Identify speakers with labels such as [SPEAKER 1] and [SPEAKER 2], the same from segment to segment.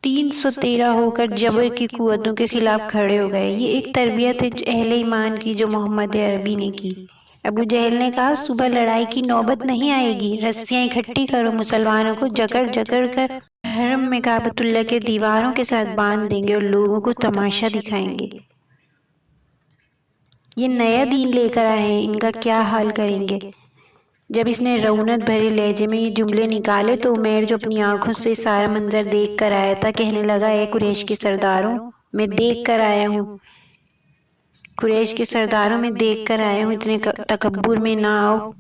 [SPEAKER 1] 313 ہو کر جبر کی قوتوں کے خلاف کھڑے ہو گئے۔ یہ ایک تربیت ہے اہل ایمان کی جو محمد عربی نے کی۔ ابو جہل نے کہا صبح لڑائی کی نوبت نہیں آئے گی، رسیاں اکٹھی کرو، مسلمانوں کو جکڑ جکڑ کر حرم میں کعبۃ اللہ کے دیواروں کے ساتھ باندھ دیں گے اور لوگوں کو تماشا دکھائیں گے۔ یہ نیا دین لے کر آئے ہیں، ان کا کیا حال کریں گے؟ جب اس نے رونت بھرے لہجے میں یہ جملے نکالے تو عمیر جو اپنی آنکھوں سے سارا منظر دیکھ کر آیا تھا کہنے لگا، اے قریش کے سرداروں، میں دیکھ کر آیا ہوں، قریش کے سرداروں میں دیکھ کر آیا ہوں، اتنے تکبر میں نہ آؤ۔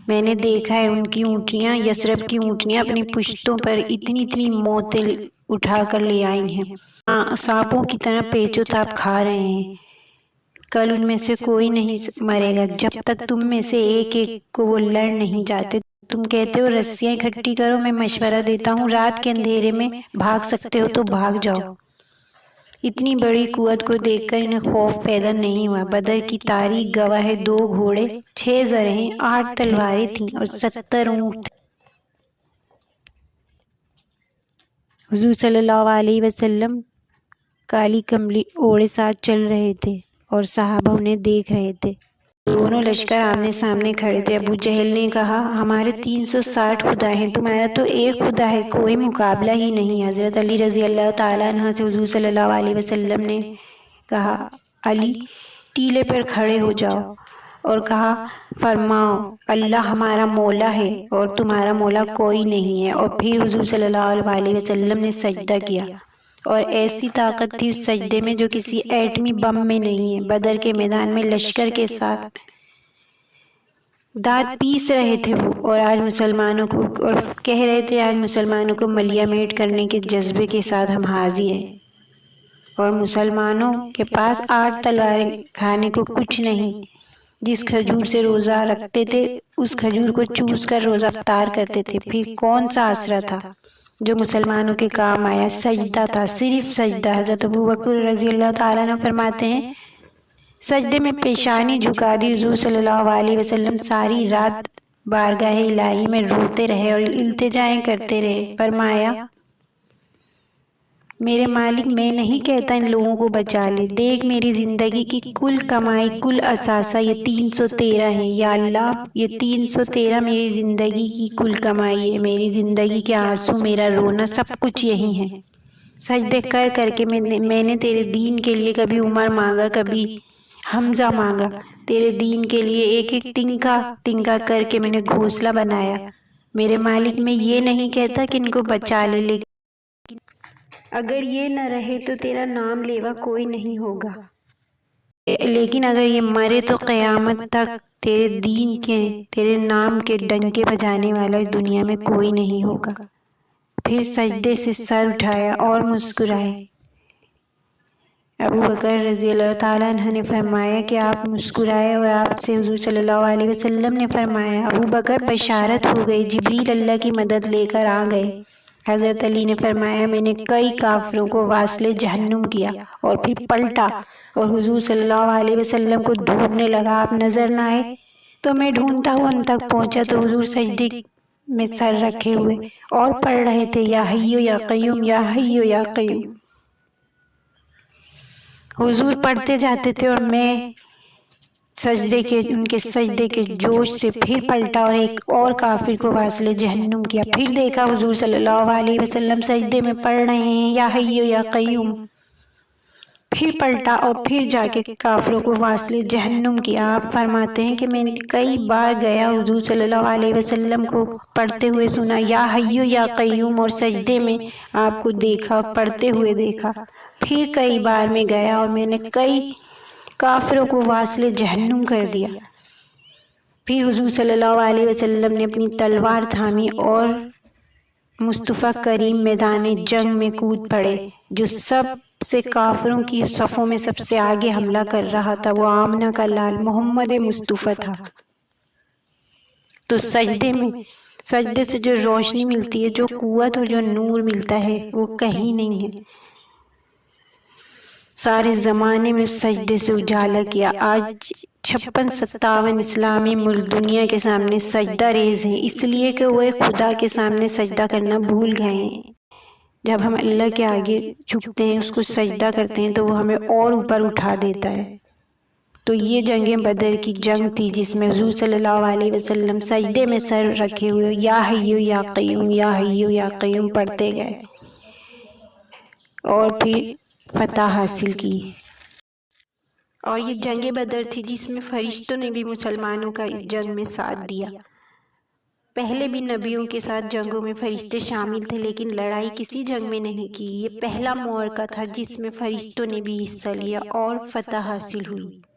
[SPEAKER 1] میں نے دیکھا ہے ان کی اونٹنیاں، یثرب کی اونٹنیاں اپنی پشتوں پر اتنی موتیں اٹھا کر لے آئی ہیں، سانپوں کی طرح پیچ و تاب کھا رہے ہیں۔ کل ان میں سے کوئی نہیں مرے گا جب تک تم میں سے ایک کو وہ لڑ نہیں جاتے۔ تم کہتے ہو رسیاں اکٹھی کرو، میں مشورہ دیتا ہوں رات کے اندھیرے میں بھاگ سکتے ہو تو بھاگ جاؤ۔ اتنی بڑی قوت کو دیکھ کر انہیں خوف پیدا نہیں ہوا۔ بدر کی تاریخ گواہ ہے، 2 گھوڑے، 6 زرہیں، 8 تلواریں تھیں اور 70 اونٹ تھے۔ حضور صلی اللہ علیہ وسلم کالی کملی اوڑھے ساتھ چل رہے تھے اور صحابہ انہیں دیکھ رہے تھے۔ دونوں لشکر آمنے سامنے کھڑے تھے۔ ابو جہل نے کہا، ہمارے 360 خدا ہیں، تمہارا تو ایک خدا ہے، کوئی مقابلہ ہی نہیں۔ حضرت علی رضی اللہ تعالیٰ عنہ سے حضور صلی اللہ علیہ وسلم نے کہا، علی ٹیلے پر کھڑے ہو جاؤ، اور کہا، فرماؤ اللہ ہمارا مولا ہے اور تمہارا مولا کوئی نہیں ہے۔ اور پھر حضور صلی اللہ علیہ وسلم نے سجدہ کیا، اور ایسی طاقت تھی اس سجدے میں جو کسی ایٹمی بم میں نہیں ہے۔ بدر کے میدان میں لشکر کے ساتھ دانت پیس رہے تھے وہ، اور آج مسلمانوں کو اور کہہ رہے تھے آج مسلمانوں کو ملیہ میٹ کرنے کے جذبے کے ساتھ ہم حاضر ہیں، اور مسلمانوں کے پاس 8 تلواریں، کھانے کو کچھ نہیں۔ جس کھجور سے روزہ رکھتے تھے اس کھجور کو چوس کر روزہ افطار کرتے تھے۔ پھر کون سا آسرا تھا جو مسلمانوں کے کام آیا؟ سجدہ تھا، صرف سجدہ۔ حضرت ابوبکر رضی اللہ تعالیٰ عنہ فرماتے ہیں، سجدے میں پیشانی جھکا دی حضور صلی اللہ علیہ وسلم ساری رات بارگاہ الہی میں روتے رہے اور التجائیں کرتے رہے۔ فرمایا، میرے مالک، میں نہیں کہتا ان لوگوں کو بچا لے، دیکھ میری زندگی کی کل کمائی، کل اثاثہ یہ 313 ہے۔ یا اللہ، یہ 313 میری زندگی کی کل کمائی ہے، میری زندگی کے آنسو، میرا رونا، سب کچھ یہی ہے۔ سجدے کر کر کے میں نے تیرے دین کے لیے کبھی عمر مانگا، کبھی حمزہ مانگا، تیرے دین کے لیے ایک ایک تنکا تنکا کر کے میں نے گھونسلہ بنایا۔ میرے مالک، میں یہ نہیں کہتا کہ ان کو بچا لے، لیکن اگر یہ نہ رہے تو تیرا نام لیوا کوئی نہیں ہوگا، لیکن اگر یہ مرے تو قیامت تک تیرے دین کے، تیرے نام کے ڈنکے بجانے والا اس دنیا میں کوئی نہیں ہوگا۔ پھر سجدے سے سر اٹھایا اور مسکرائے۔ ابو بکر رضی اللہ تعالیٰ عنہ نے فرمایا کہ آپ مسکرائے، اور آپ سے حضور صلی اللہ علیہ وسلم نے فرمایا، ابو بکر بشارت ہو گئی، جبریل اللہ کی مدد لے کر آ گئے۔ حضرت علی نے فرمایا، میں نے کئی کافروں کو واصل جہنم کیا اور پھر پلٹا اور حضور صلی اللہ علیہ وسلم کو ڈھونڈنے لگا، آپ نظر نہ آئے تو میں ڈھونڈتا ہوا ان تک پہنچا تو حضور سجدے میں سر رکھے ہوئے اور پڑھ رہے تھے، یا حیو یا قیوم، یا حیو یا قیوم۔ حضور پڑھتے جاتے تھے اور میں ان کے سجدے کے جوش سے پھر پلٹا اور ایک اور کافر کو واصل جہنم کیا۔ پھر دیکھا حضور صلی اللہ علیہ وسلم سجدے میں پڑھ رہے ہیں، یا حیو یا قیوم، پھر پلٹا اور پھر جا کے کافروں کو واصل جہنم کیا۔ آپ فرماتے ہیں کہ میں نے کئی بار گیا، حضور صلی اللہ علیہ وسلم کو پڑھتے ہوئے سنا، یا حیو یا قیوم، اور سجدے میں آپ کو دیکھا اور پڑھتے ہوئے دیکھا۔ پھر کئی بار میں گیا اور میں نے کئی کافروں کو واصل جہنم کر دیا۔ پھر حضور صلی اللہ علیہ وسلم نے اپنی تلوار تھامی اور مصطفیٰ کریم میدان جنگ میں کود پڑے۔ جو سب سے کافروں کی صفوں میں سب سے آگے حملہ کر رہا تھا وہ آمنہ کا لال محمد مصطفیٰ تھا۔ تو سجدے سے جو روشنی ملتی ہے، جو قوت اور جو نور ملتا ہے وہ کہیں نہیں ہے۔ سارے زمانے میں سجدے سے اجالا کیا۔ آج 56-57 اسلامی ملک دنیا کے سامنے سجدہ ریز ہیں، اس لیے کہ وہ خدا کے سامنے سجدہ کرنا بھول گئے ہیں۔ جب ہم اللہ کے آگے جھکتے ہیں، اس کو سجدہ کرتے ہیں تو وہ ہمیں اور اوپر اٹھا دیتا ہے۔ تو یہ جنگ بدر کی جنگ تھی جس میں حضور صلی اللہ علیہ وسلم سجدے میں سر رکھے ہوئے یا حیو یا قیوم یا حیو یا قیوم پڑھتے گئے اور پھر فتح حاصل کی۔ اور یہ جنگ بدر تھی جس میں فرشتوں نے بھی مسلمانوں کا اس جنگ میں ساتھ دیا۔ پہلے بھی نبیوں کے ساتھ جنگوں میں فرشتے شامل تھے، لیکن لڑائی کسی جنگ میں نہیں کی۔ یہ پہلا معرکہ تھا جس میں فرشتوں نے بھی حصہ لیا اور فتح حاصل ہوئی۔